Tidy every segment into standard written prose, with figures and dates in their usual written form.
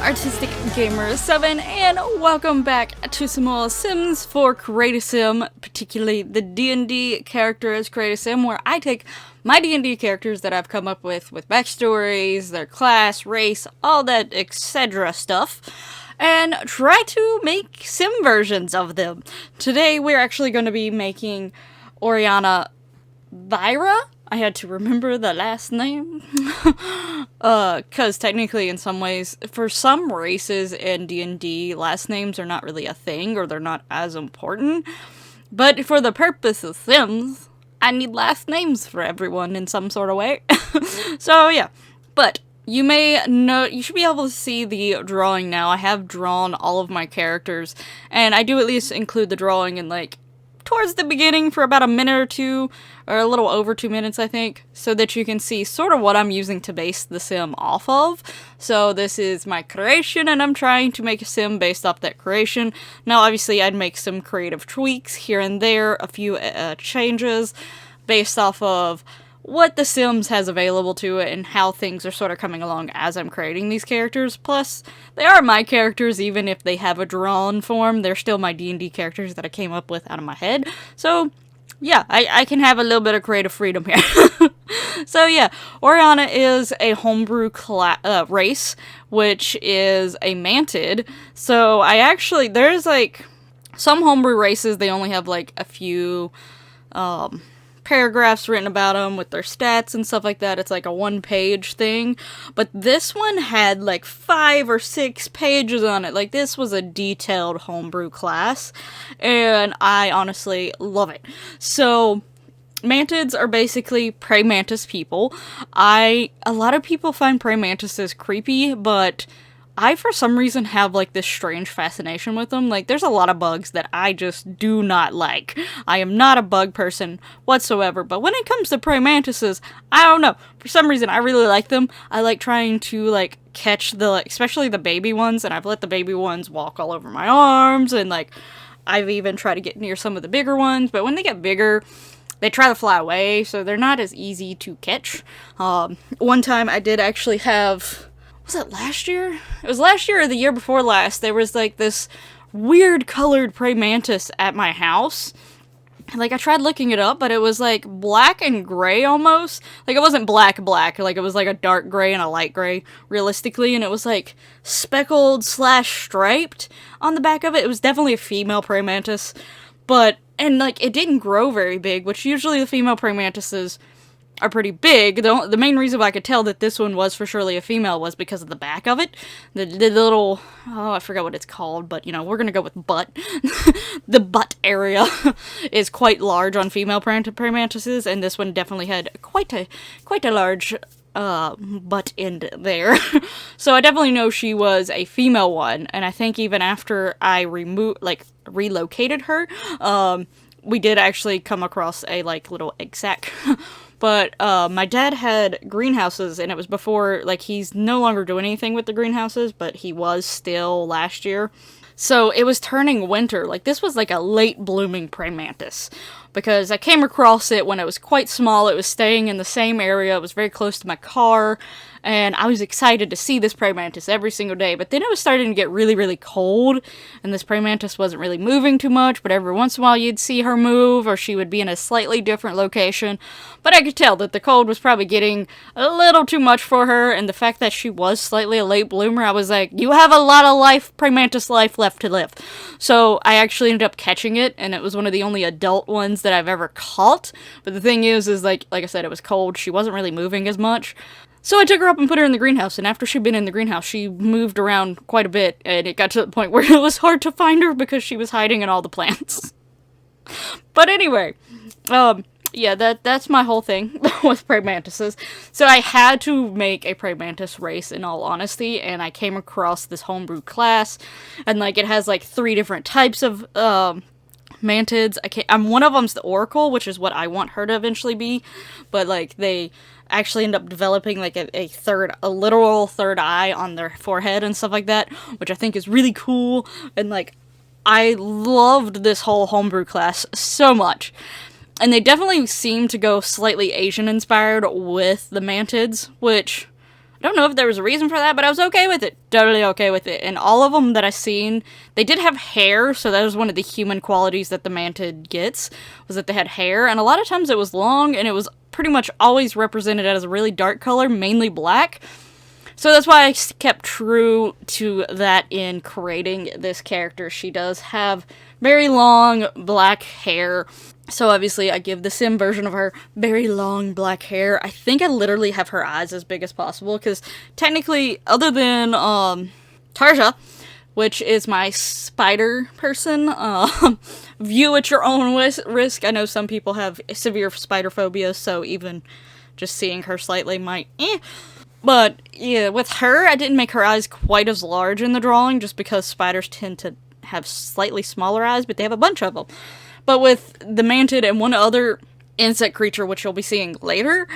Artistic Gamer 7, and welcome back to some more Sims for Create a Sim, particularly the D&D characters Create a Sim, where I take my D&D characters that I've come up with backstories, their class, race, all that etc. stuff, and try to make Sim versions of them. Today we're actually going to be making Orianna Vyria. I had to remember the last name, cause technically in some ways, for some races in D&D, last names are not really a thing, or they're not as important, but for the purpose of Sims, I need last names for everyone in some sort of way. So yeah, but you may know, you should be able to see the drawing now. I have drawn all of my characters, and I do at least include the drawing in like towards the beginning for about a minute or two, or a little over 2 minutes, I think, so that you can see sort of what I'm using to base the sim off of. So this is my creation, and I'm trying to make a sim based off that creation. Now, obviously, I'd make some creative tweaks here and there, a few changes based off of what the Sims has available to it and how things are sort of coming along as I'm creating these characters. Plus, they are my characters, even if they have a drawn form. They're still my D&D characters that I came up with out of my head. So, yeah, I can have a little bit of creative freedom here. So, yeah, Orianna is a homebrew race, which is a mantid. So, there's like some homebrew races, they only have like a few paragraphs written about them with their stats and stuff like that. It's like a one-page thing, but this one had like 5 or 6 pages on it. Like, this was a detailed homebrew class, and I honestly love it. So mantids are basically praying mantis people. A lot of people find praying mantises creepy, but I, for some reason, have, like, this strange fascination with them. Like, there's a lot of bugs that I just do not like. I am not a bug person whatsoever, but when it comes to praying mantises, I don't know. For some reason, I really like them. I like trying to, like, catch especially the baby ones, and I've let the baby ones walk all over my arms, and, like, I've even tried to get near some of the bigger ones, but when they get bigger, they try to fly away, so they're not as easy to catch. One time I did actually have... was it last year? It was last year or the year before last. There was like this weird colored praying mantis at my house. Like, I tried looking it up, but it was like black and gray almost. Like, it wasn't black, like it was like a dark gray and a light gray, realistically, and it was like speckled / striped on the back of it. It was definitely a female praying mantis, and like, it didn't grow very big, which usually the female praying mantises are pretty big. The main reason why I could tell that this one was for surely a female was because of the back of it. The little, I forgot what it's called, but, you know, we're gonna go with butt. The butt area is quite large on female praying mantises, and this one definitely had quite a large butt end there. So I definitely know she was a female one, and I think even after I relocated her, we did actually come across a, like, little egg sac. But my dad had greenhouses, and it was before, like, he's no longer doing anything with the greenhouses, but he was still last year. So it was turning winter. Like, this was like a late blooming praying mantis, because I came across it when it was quite small. It was staying in the same area. It was very close to my car, and I was excited to see this praying mantis every single day. But then it was starting to get really, really cold, and this praying mantis wasn't really moving too much, but every once in a while you'd see her move, or she would be in a slightly different location. But I could tell that the cold was probably getting a little too much for her, and the fact that she was slightly a late bloomer, I was like, you have a lot of praying mantis life left to live. So I actually ended up catching it, and it was one of the only adult ones that I've ever caught. But the thing is like I said, it was cold. She wasn't really moving as much. So I took her up and put her in the greenhouse, and after she'd been in the greenhouse, she moved around quite a bit, and it got to the point where it was hard to find her because she was hiding in all the plants. But anyway, yeah, that's my whole thing with praying mantises. So I had to make a praying mantis race, in all honesty, and I came across this homebrew class, and, like, it has, like, 3 different types of, mantids. One of them's the Oracle, which is what I want her to eventually be, but, like, they actually end up developing, like, a literal third eye on their forehead and stuff like that, which I think is really cool, and, like, I loved this whole homebrew class so much. And they definitely seem to go slightly Asian-inspired with the mantids, which I don't know if there was a reason for that, but I was okay with it. Totally okay with it. And all of them that I seen, they did have hair, so that was one of the human qualities that the mantid gets, was that they had hair. And a lot of times it was long, and it was pretty much always represented as a really dark color, mainly black. So that's why I kept true to that in creating this character. She does have very long black hair. So obviously I give the sim version of her very long black hair. I think I literally have her eyes as big as possible, because technically, other than Tarja, which is my spider person, view at your own risk. I know some people have severe spider phobia, so even just seeing her slightly might But, yeah, with her, I didn't make her eyes quite as large in the drawing, just because spiders tend to have slightly smaller eyes, but they have a bunch of them. But with the mantid and one other insect creature, which you'll be seeing later,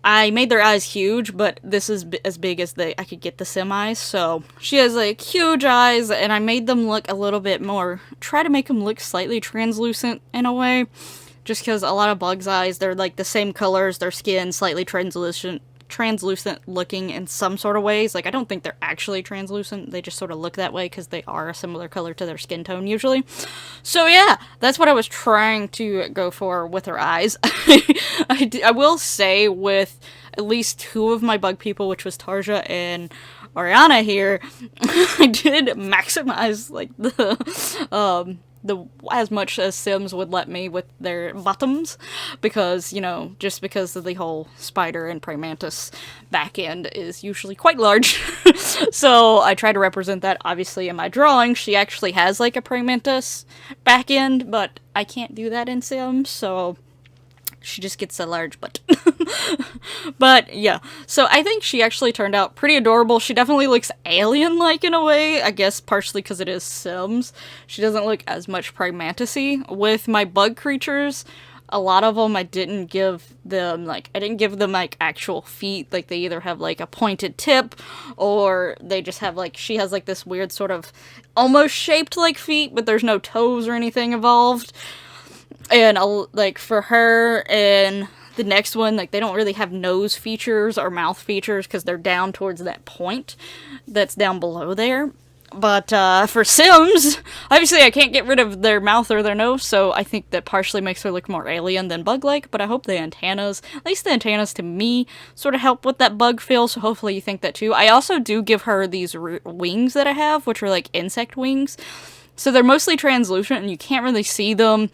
I made their eyes huge, but this is as big as I could get the sim eyes, so she has, like, huge eyes, and I made them look a little bit more, try to make them look slightly translucent in a way, just because a lot of bugs' eyes, they're, like, the same colors, their skin slightly translucent looking in some sort of ways. Like, I don't think they're actually translucent, they just sort of look that way because they are a similar color to their skin tone usually. So yeah, that's what I was trying to go for with her eyes. I will say, with at least two of my bug people, which was Tarja and Orianna here, I did maximize, like, the as much as Sims would let me with their bottoms, because, you know, just because of the whole spider and praying mantis back end is usually quite large. So I try to represent that, obviously, in my drawing. She actually has, like, a praying mantis back end, but I can't do that in Sims, so she just gets a large butt. But, yeah. So I think she actually turned out pretty adorable. She definitely looks alien-like in a way. I guess partially because it is Sims. She doesn't look as much praying mantis-y. With my bug creatures, a lot of them I didn't give them, like, actual feet. Like, they either have, like, a pointed tip, or they just have, like, she has, like, this weird sort of almost shaped like feet, but there's no toes or anything involved. And, like, for her and the next one, like, they don't really have nose features or mouth features because they're down towards that point that's down below there. But for Sims, obviously I can't get rid of their mouth or their nose, so I think that partially makes her look more alien than bug-like, but I hope the antennas, at least the antennas to me, sort of help with that bug feel, so hopefully you think that too. I also do give her these wings that I have, which are like insect wings, so they're mostly translucent and you can't really see them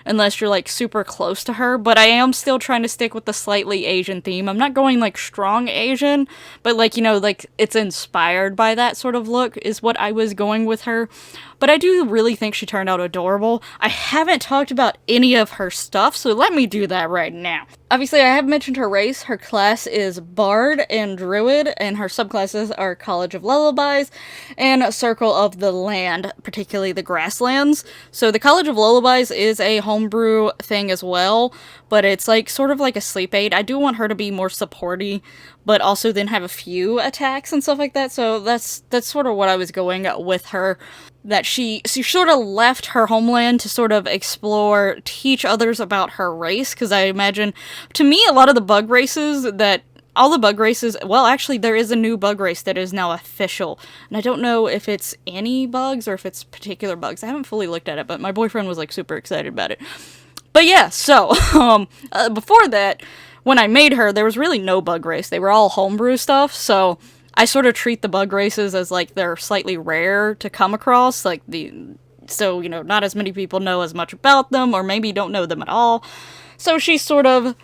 unless you're, like, super close to her, but I am still trying to stick with the slightly Asian theme. I'm not going, like, strong Asian, but, like, you know, like, it's inspired by that sort of look is what I was going with her. But I do really think she turned out adorable. I haven't talked about any of her stuff, so let me do that right now. Obviously, I have mentioned her race. Her class is Bard and Druid, and her subclasses are College of Lullabies and Circle of the Land, particularly the Grasslands. So the College of Lullabies is a homebrew thing as well, but it's like sort of like a sleep aid. I do want her to be more supporty, but also then have a few attacks and stuff like that, so that's sort of what I was going with her. That she sort of left her homeland to sort of explore, teach others about her race, because I imagine, to me, a lot of the bug races well, actually, there is a new bug race that is now official, and I don't know if it's any bugs or if it's particular bugs. I haven't fully looked at it, but my boyfriend was, like, super excited about it. But yeah, so, before that, when I made her, there was really no bug race. They were all homebrew stuff, so I sort of treat the bug races as, like, they're slightly rare to come across, like, so, you know, not as many people know as much about them, or maybe don't know them at all. So she's sort of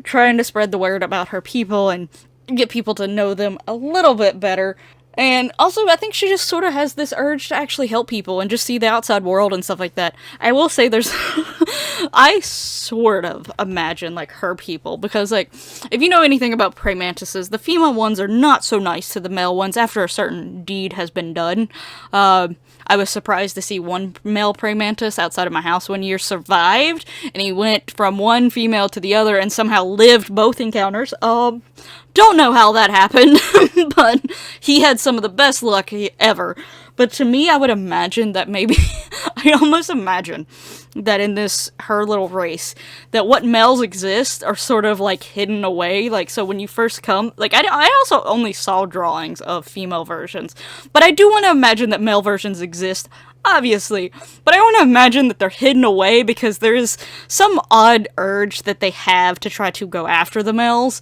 trying to spread the word about her people and get people to know them a little bit better. And also, I think she just sort of has this urge to actually help people and just see the outside world and stuff like that. I will say there's... I sort of imagine, like, her people, because, like, if you know anything about praying mantises, the female ones are not so nice to the male ones after a certain deed has been done. I was surprised to see one male praying mantis outside of my house one year survived, and he went from one female to the other and somehow lived both encounters. Don't know how that happened, but he had some of the best luck ever. But to me, I would imagine that maybe, I almost imagine that in this, her little race, that what males exist are sort of like hidden away. Like, so when you first come, like, I also only saw drawings of female versions, but I do want to imagine that male versions exist, obviously, but I want to imagine that they're hidden away because there is some odd urge that they have to try to go after the males.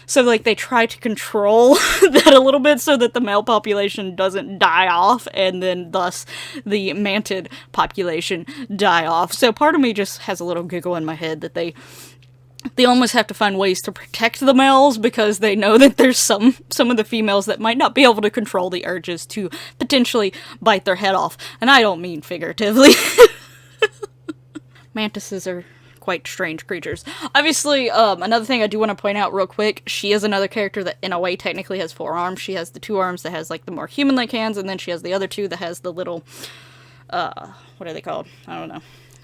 So, like, they try to control that a little bit so that the male population doesn't die off, and then thus the mantid population die off. So part of me just has a little giggle in my head that they almost have to find ways to protect the males because they know that there's some of the females that might not be able to control the urges to potentially bite their head off. And I don't mean figuratively. Mantises are quite strange creatures. Obviously, another thing I do want to point out real quick, she is another character that in a way technically has 4 arms. She has the 2 arms that has like the more human-like hands, and then she has the other 2 that has the little, what are they called? I don't know.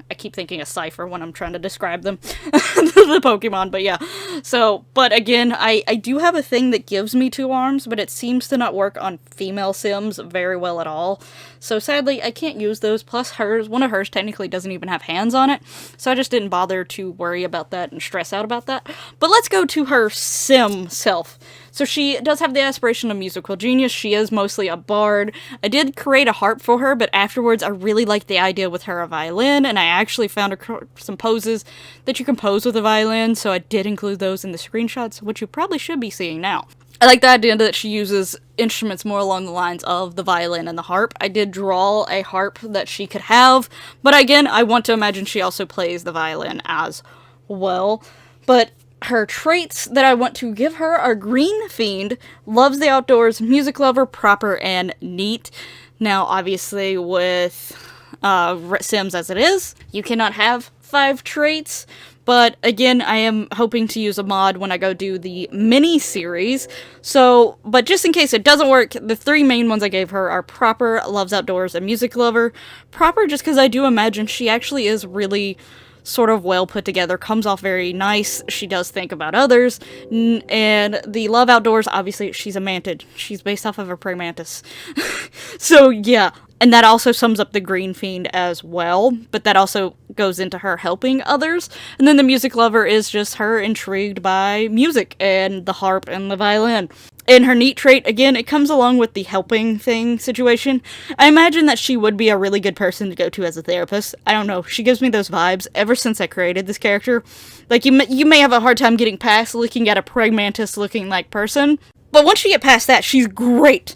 I keep thinking of Cypher when I'm trying to describe them, the Pokemon, but yeah. So, but again, I do have a thing that gives me 2 arms, but it seems to not work on female Sims very well at all. So sadly, I can't use those, plus one of hers technically doesn't even have hands on it, so I just didn't bother to worry about that and stress out about that. But let's go to her Sim self. So she does have the aspiration of musical genius. She is mostly a bard. I did create a harp for her, but afterwards I really liked the idea with her a violin, and I actually found her some poses that you can pose with a violin, so I did include those in the screenshots, which you probably should be seeing now. I like the idea that she uses instruments more along the lines of the violin and the harp. I did draw a harp that she could have, but again, I want to imagine she also plays the violin as well. But her traits that I want to give her are Green Fiend, loves the outdoors, music lover, proper, and neat. Now, obviously, with Sims as it is, you cannot have 5 traits, but again, I am hoping to use a mod when I go do the mini-series. So, but just in case it doesn't work, the 3 main ones I gave her are proper, loves outdoors, and music lover. Proper just because I do imagine she actually is really sort of well put together, comes off very nice, she does think about others, and the love outdoors, obviously, she's a mantid. She's based off of a praying mantis. So, yeah. And that also sums up the Green Fiend as well, but that also goes into her helping others. And then the music lover is just her intrigued by music and the harp and the violin. And her neat trait, again, it comes along with the helping thing situation. I imagine that she would be a really good person to go to as a therapist. I don't know, she gives me those vibes ever since I created this character. Like, you may have a hard time getting past looking at a praying mantis looking like person, but once you get past that, she's great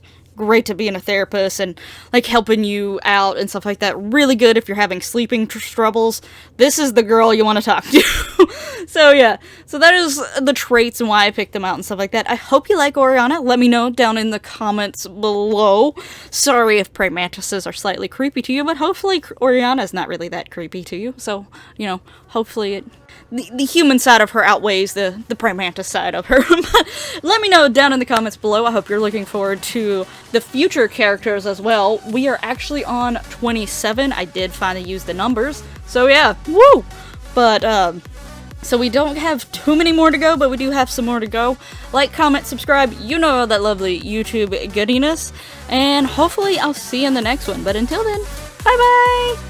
to being a therapist and like helping you out and stuff like that. Really good if you're having sleeping troubles. This is the girl you want to talk to. So yeah, so that is the traits and why I picked them out and stuff like that. I hope you like Orianna. Let me know down in the comments below. Sorry if praying mantises are slightly creepy to you, but hopefully Orianna is not really that creepy to you. So, you know, hopefully the human side of her outweighs the praying mantis side of her. But let me know down in the comments below. I hope you're looking forward to the future characters as well. We are actually on 27. I did finally use the numbers. So yeah, woo! But, so we don't have too many more to go, but we do have some more to go. Like, comment, subscribe, you know all that lovely YouTube goodiness. And hopefully I'll see you in the next one. But until then, bye-bye!